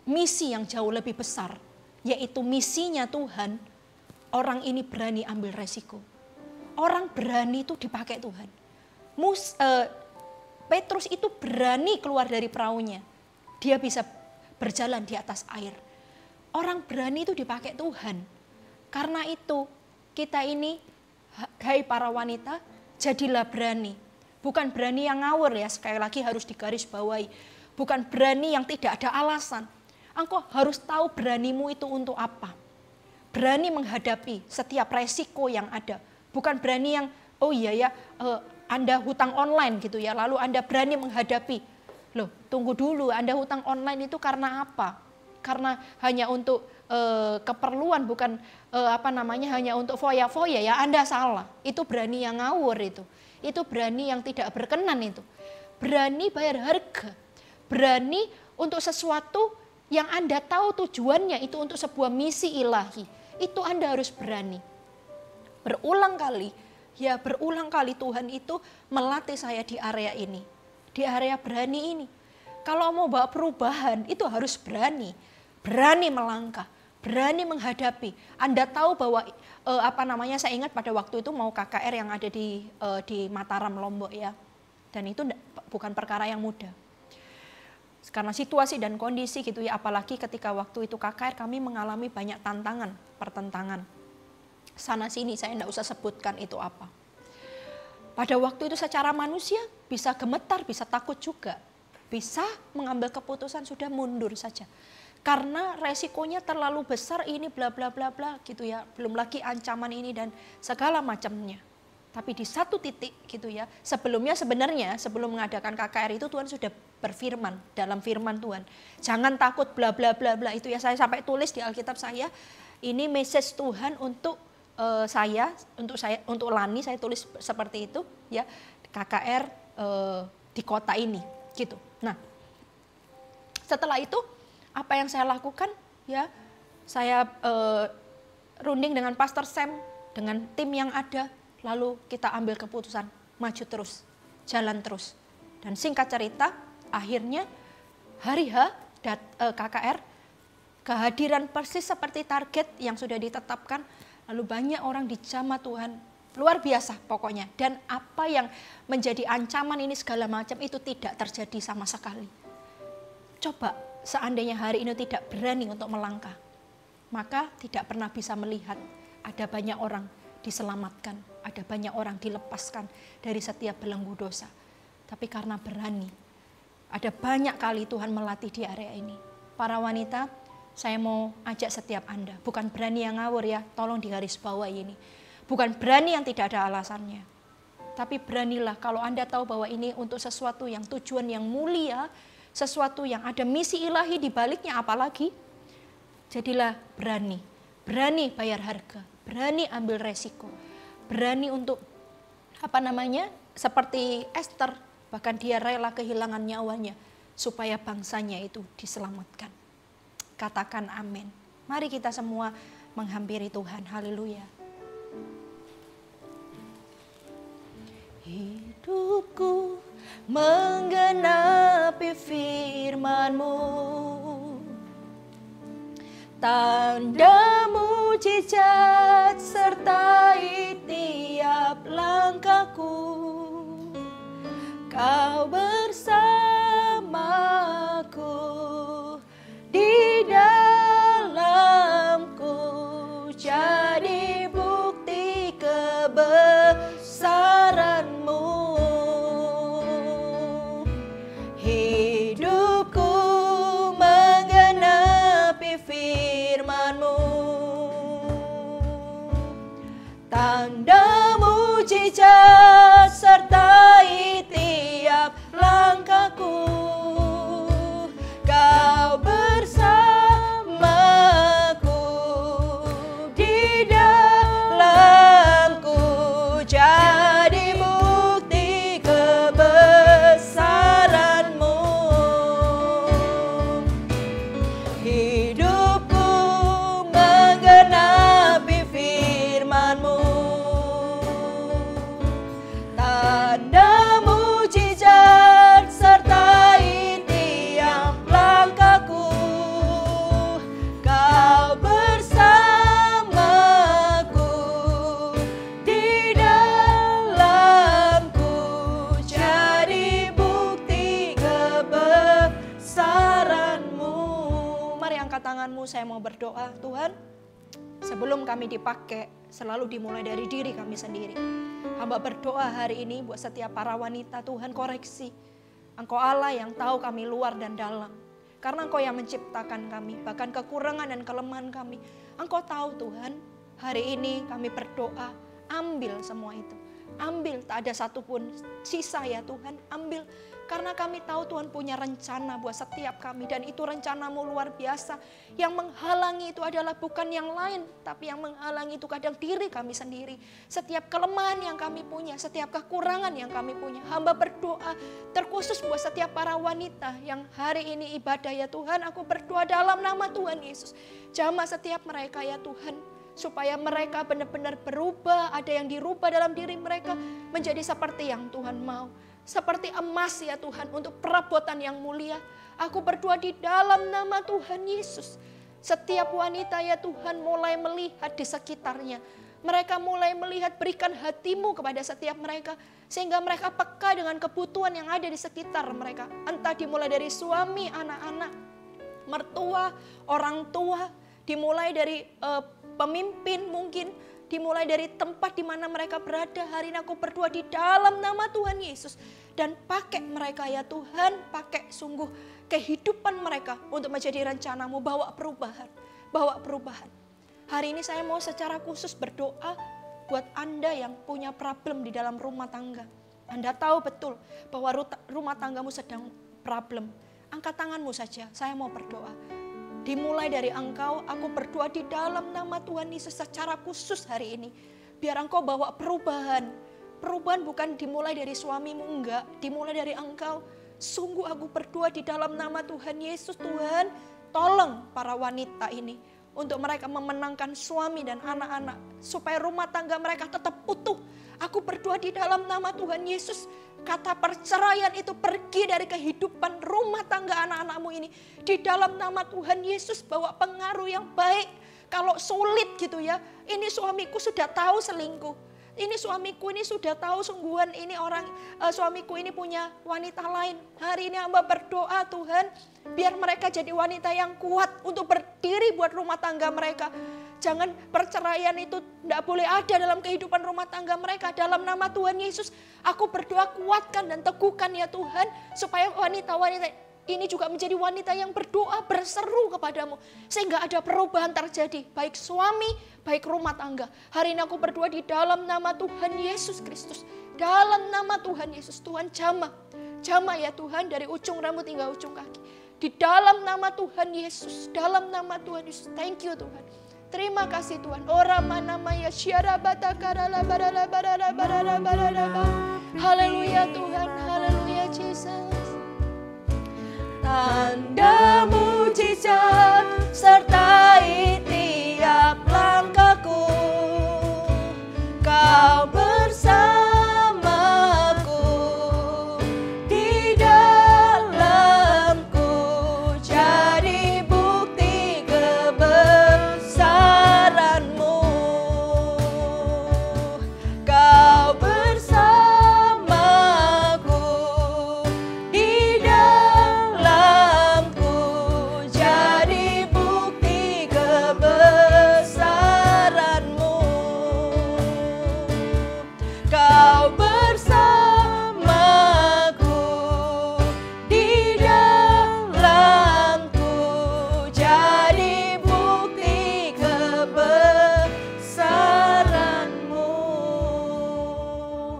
misi yang jauh lebih besar, yaitu misinya Tuhan. Orang ini berani ambil resiko. Orang berani itu dipakai Tuhan. Petrus itu berani keluar dari perahunya. Dia bisa berjalan di atas air. Orang berani itu dipakai Tuhan. Karena itu kita ini, hai para wanita, jadilah berani. Bukan berani yang ngawur ya, sekali lagi harus digarisbawahi. Bukan berani yang tidak ada alasan. Engkau harus tahu beranimu itu untuk apa. Berani menghadapi setiap resiko yang ada. Bukan berani yang, oh iya ya, Anda hutang online gitu ya, lalu Anda berani menghadapi. Loh, tunggu dulu, Anda hutang online itu karena apa? Karena hanya untuk keperluan, bukan hanya untuk foya-foya ya, Anda salah. Itu berani yang ngawur itu. Itu berani yang tidak berkenan itu. Berani bayar harga. Berani untuk sesuatu yang Anda tahu tujuannya itu untuk sebuah misi ilahi. Itu Anda harus berani. Berulang kali Tuhan itu melatih saya di area ini. Di area berani ini. Kalau mau bawa perubahan itu harus berani. Berani melangkah, berani menghadapi. Anda tahu bahwa saya ingat pada waktu itu mau KKR yang ada di Mataram, Lombok ya. Dan itu bukan perkara yang mudah. Karena situasi dan kondisi gitu ya, apalagi ketika waktu itu KKR kami mengalami banyak pertentangan. Sana sini saya tidak usah sebutkan itu apa. Pada waktu itu secara manusia bisa gemetar, bisa takut juga. Bisa mengambil keputusan sudah mundur saja. Karena resikonya terlalu besar, ini bla bla bla bla gitu ya. Belum lagi ancaman ini dan segala macamnya. Tapi di satu titik gitu ya, sebelumnya sebenarnya sebelum mengadakan KKR itu Tuhan sudah berfirman dalam firman Tuhan. Jangan takut bla bla bla bla, itu ya saya sampai tulis di Alkitab saya. Ini message Tuhan untuk untuk Lani saya tulis seperti itu ya, KKR di kota ini gitu. Nah, setelah itu apa yang saya lakukan ya, saya runding dengan Pastor Sam, dengan tim yang ada, lalu kita ambil keputusan maju terus, jalan terus. Dan singkat cerita, akhirnya hari H KKR, kehadiran persis seperti target yang sudah ditetapkan. Lalu banyak orang dijamah Tuhan, luar biasa pokoknya. Dan apa yang menjadi ancaman ini segala macam itu tidak terjadi sama sekali. Coba seandainya hari ini tidak berani untuk melangkah, maka tidak pernah bisa melihat ada banyak orang diselamatkan, ada banyak orang dilepaskan dari setiap belenggu dosa. Tapi karena berani, ada banyak kali Tuhan melatih di area ini. Para wanita, saya mau ajak setiap Anda, bukan berani yang ngawur ya, tolong digarisbawahi ini. Bukan berani yang tidak ada alasannya. Tapi beranilah kalau Anda tahu bahwa ini untuk sesuatu yang tujuan yang mulia, sesuatu yang ada misi ilahi di baliknya, apalagi. Jadilah berani, berani bayar harga, berani ambil resiko, berani untuk seperti Esther, bahkan dia rela kehilangan nyawanya supaya bangsanya itu diselamatkan. Katakan amin. Mari kita semua menghampiri Tuhan. Haleluya. Hidupku menggenapi firman-Mu, tanda mujizat sertai tiap langkahku. Kau bersamaku, di dalamku, jadi bukti kebesaran-Mu. Hidupku menggenapi firman-Mu, tanda mujizat sertai tiap langkahku. Kau bersamaku, di dalamku, jadi bukti kebesaran-Mu. Hidupku menggenapi firman-Mu, tanda mujizat sertai tiap langkahku. Kau bersamaku, di dalamku, jadi bukti kebesaran-Mu. Mari angkat tanganmu, saya mau berdoa. Tuhan, sebelum kami dipakai, selalu dimulai dari diri kami sendiri. Hamba berdoa hari ini buat setiap para wanita, Tuhan koreksi. Engkau Allah yang tahu kami luar dan dalam. Karena Engkau yang menciptakan kami, bahkan kekurangan dan kelemahan kami. Engkau tahu Tuhan, hari ini kami berdoa, ambil semua itu. Ambil, tak ada satupun sisa ya Tuhan, ambil. Karena kami tahu Tuhan punya rencana buat setiap kami. Dan itu rencana-Mu luar biasa. Yang menghalangi itu adalah bukan yang lain. Tapi yang menghalangi itu kadang diri kami sendiri. Setiap kelemahan yang kami punya. Setiap kekurangan yang kami punya. Hamba berdoa terkhusus buat setiap para wanita yang hari ini ibadah ya Tuhan. Aku berdoa dalam nama Tuhan Yesus. Jamah setiap mereka ya Tuhan. Supaya mereka benar-benar berubah. Ada yang dirubah dalam diri mereka. Menjadi seperti yang Tuhan mau. Seperti emas ya Tuhan, untuk perabotan yang mulia. Aku berdoa di dalam nama Tuhan Yesus. Setiap wanita ya Tuhan mulai melihat di sekitarnya. Mereka mulai melihat, berikan hati-Mu kepada setiap mereka. Sehingga mereka peka dengan kebutuhan yang ada di sekitar mereka. Entah dimulai dari suami, anak-anak, mertua, orang tua. Dimulai dari pemimpin mungkin. dimulai dari tempat di mana mereka berada. Hari ini aku berdoa di dalam nama Tuhan Yesus. Dan pakai mereka ya Tuhan, pakai sungguh kehidupan mereka untuk menjadi rencanamu, bawa perubahan. Bawa perubahan. Hari ini saya mau secara khusus berdoa buat Anda yang punya problem di dalam rumah tangga. Anda tahu betul bahwa rumah tanggamu sedang problem. Angkat tanganmu saja, saya mau berdoa. Dimulai dari engkau, aku berdoa di dalam nama Tuhan Yesus secara khusus hari ini. Biar engkau bawa perubahan. Perubahan bukan dimulai dari suamimu, enggak. Dimulai dari engkau. Sungguh aku berdoa di dalam nama Tuhan Yesus, Tuhan. Tolong para wanita ini. Untuk mereka memenangkan suami dan anak-anak. Supaya rumah tangga mereka tetap utuh. Aku berdoa di dalam nama Tuhan Yesus. Kata perceraian itu pergi dari kehidupan rumah tangga anak-anakmu ini. Di dalam nama Tuhan Yesus bawa pengaruh yang baik. Kalau sulit gitu ya, ini suamiku sudah tahu selingkuh. Ini suamiku ini sudah tahu sungguhan ini suamiku ini punya wanita lain. Hari ini hamba berdoa Tuhan, biar mereka jadi wanita yang kuat untuk berdiri buat rumah tangga mereka. Jangan perceraian itu tidak boleh ada dalam kehidupan rumah tangga mereka. Dalam nama Tuhan Yesus, aku berdoa kuatkan dan teguhkan ya Tuhan. Supaya wanita-wanita ini juga menjadi wanita yang berdoa, berseru kepadamu. Sehingga ada perubahan terjadi, baik suami, baik rumah tangga. Hari ini aku berdoa di dalam nama Tuhan Yesus Kristus. Dalam nama Tuhan Yesus, Tuhan jamah. Jamah ya Tuhan dari ujung rambut hingga ujung kaki. Di dalam nama Tuhan Yesus, dalam nama Tuhan Yesus. Thank you Tuhan. Terima kasih Tuhan. Oramana syara batakarala barala barala barala barala. Haleluya Tuhan, haleluya Jesus. Tanda mujizat sertai tiap langkahku. Kau bersamaku di dalamku, jadi bukti kebesaranmu. Kau bersamaku di dalamku, jadi bukti kebesaranmu. Kau bersamaku di dalamku, jadi bukti kebesaranmu.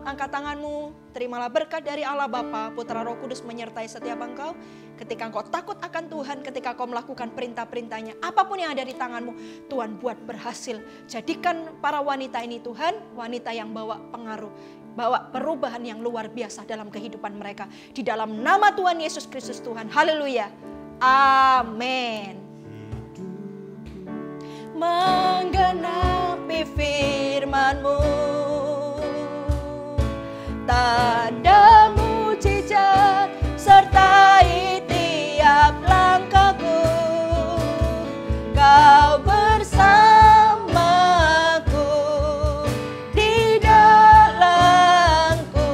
Angkat tanganmu, terimalah berkat dari Allah Bapa, Putra, Roh Kudus menyertai setiap engkau. Ketika engkau takut akan Tuhan, ketika kau melakukan perintah-perintahnya, apapun yang ada di tanganmu, Tuhan buat berhasil. Jadikan para wanita ini Tuhan, wanita yang bawa pengaruh, bawa perubahan yang luar biasa dalam kehidupan mereka. Di dalam nama Tuhan Yesus Kristus Tuhan, haleluya, amin. Menggenapi firman-Mu, tanda mujizat sertai tiap langkahku. Kau bersamaku di dalamku,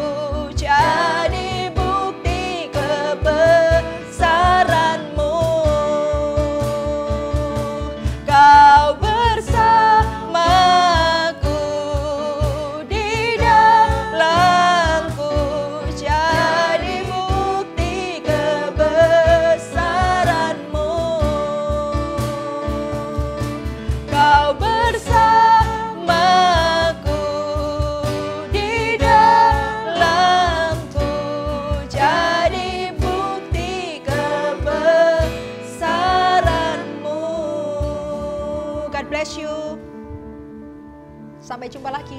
jadi bukti kebesaranmu. Kau bersamaku di dalamku, jadi bukti kebesaranmu. Kau bersamaku di dalamku, jadi bukti kebesaranmu. God bless you. Sampai jumpa lagi.